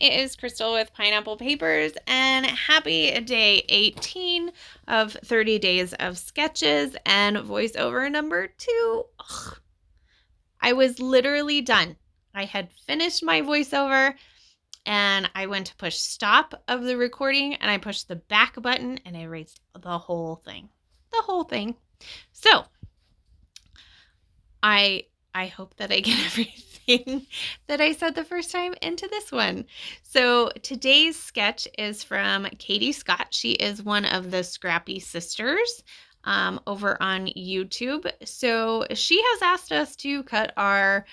it is Crystal with Pineapple Papers, and happy day 18 of 30 days of sketches and voiceover number 2. Ugh. I was literally done. I had finished my voiceover and I went to push stop of the recording and I pushed the back button and I erased the whole thing. The whole thing. So I hope that I get everything that I said the first time into this one. So today's sketch is from Katie Scott. She is one of the Scrappy Sisters over on YouTube. So she has asked us to cut our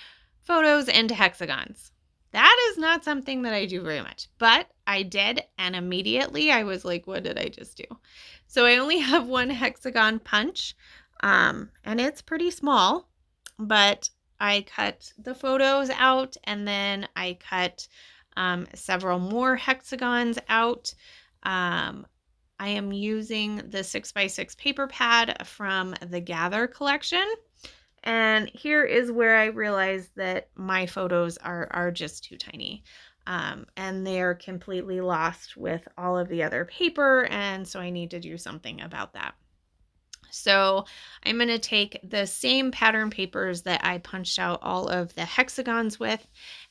photos into hexagons. That is not something that I do very much, but I did, and immediately I was like, what did I just do? So I only have one hexagon punch, and it's pretty small. But I cut the photos out and then I cut several more hexagons out. I am using the 6x6 paper pad from the Gather collection. And here is where I realized that my photos are just too tiny. And they're completely lost with all of the other paper. And so I need to do something about that. So I'm going to take the same pattern papers that I punched out all of the hexagons with,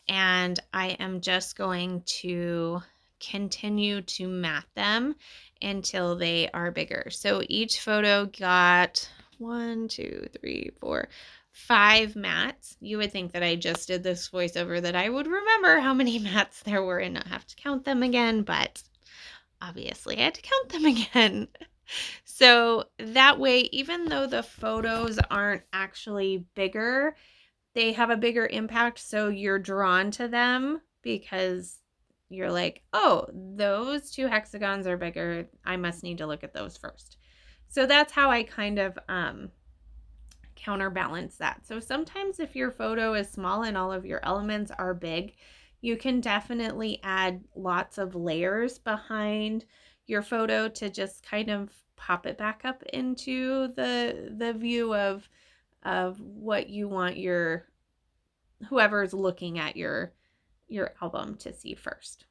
and I am just going to continue to mat them until they are bigger. So each photo got 5 mats. You would think that I just did this voiceover that I would remember how many mats there were and not have to count them again, but obviously I had to count them again. So that way, even though the photos aren't actually bigger, they have a bigger impact. So you're drawn to them because you're like, oh, those 2 hexagons are bigger. I must need to look at those first. So that's how I kind of counterbalance that. So sometimes if your photo is small and all of your elements are big, you can definitely add lots of layers behind your photo to just kind of pop it back up into the view of what you want your whoever's looking at your album to see first.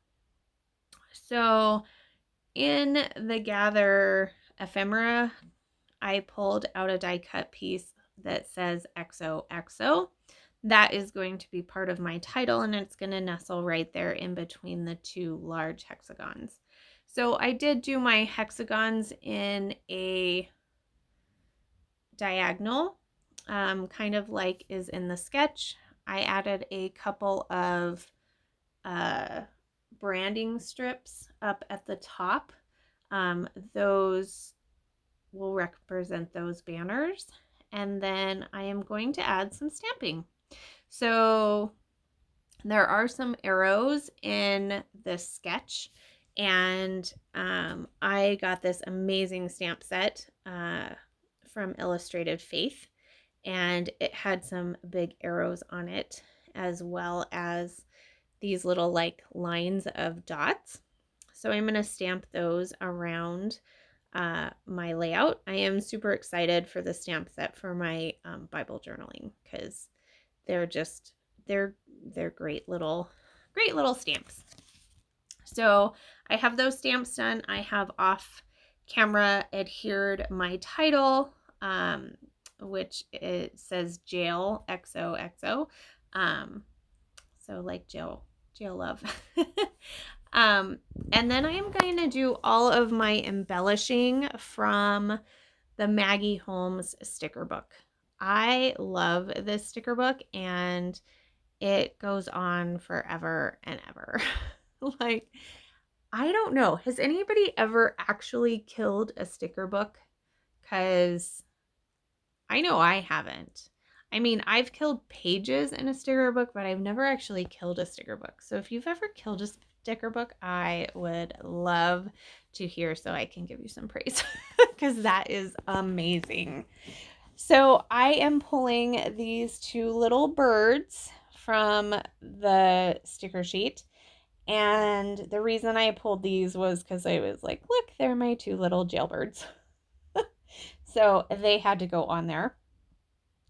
So in the Gather ephemera, I pulled out a die cut piece that says XOXO. That is going to be part of my title, and it's going to nestle right there in between the 2 large hexagons. So I did do my hexagons in a diagonal, kind of like is in the sketch. I added a couple of branding strips up at the top. Those will represent those banners. And then I am going to add some stamping. So there are some arrows in this sketch. And I got this amazing stamp set from Illustrated Faith, and it had some big arrows on it, as well as these little like lines of dots. So I'm going to stamp those around my layout. I am super excited for the stamp set for my Bible journaling because they're great little stamps. So I have those stamps done. I have off camera adhered my title, which it says Jail XOXO. So like jail love. And then I am going to do all of my embellishing from the Maggie Holmes sticker book. I love this sticker book and it goes on forever and ever. Like, I don't know. Has anybody ever actually killed a sticker book? Because I know I haven't. I mean, I've killed pages in a sticker book, but I've never actually killed a sticker book. So if you've ever killed a sticker book, I would love to hear so I can give you some praise because that is amazing. So I am pulling these 2 little birds from the sticker sheet. And the reason I pulled these was because I was like, look, they're my 2 little jailbirds. So they had to go on there.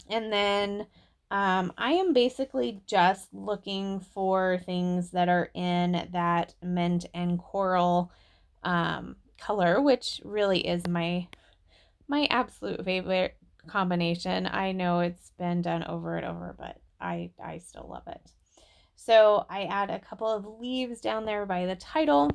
And then I am basically just looking for things that are in that mint and coral color, which really is my absolute favorite combination. I know it's been done over and over, but I still love it. So I add a couple of leaves down there by the title.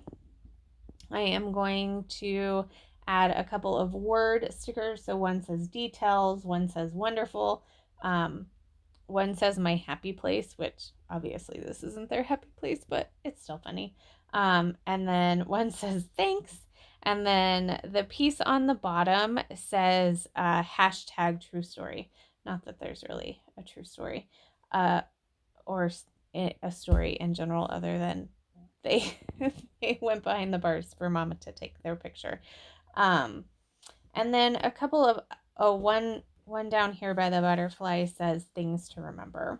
I am going to add a couple of word stickers. So one says details, one says wonderful, one says my happy place, which obviously this isn't their happy place, but it's still funny. And then one says thanks. And then the piece on the bottom says hashtag true story. Not that there's really a true story or a story in general other than they they went behind the bars for mama to take their picture. And then a couple of one down here by the butterfly says things to remember.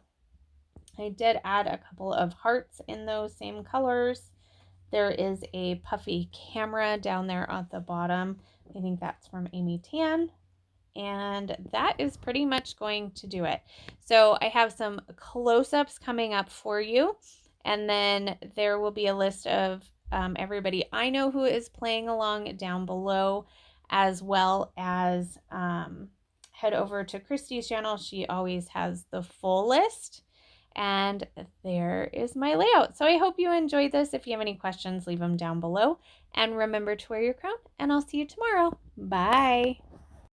I did add a couple of hearts in those same colors. There is a puffy camera down there at the bottom. I think that's from Amy Tan. And that is pretty much going to do it. So I have some close-ups coming up for you. And then there will be a list of everybody I know who is playing along down below, as well as head over to Christy's channel. She always has the full list. And there is my layout. So I hope you enjoyed this. If you have any questions, leave them down below. And remember to wear your crown, and I'll see you tomorrow. Bye.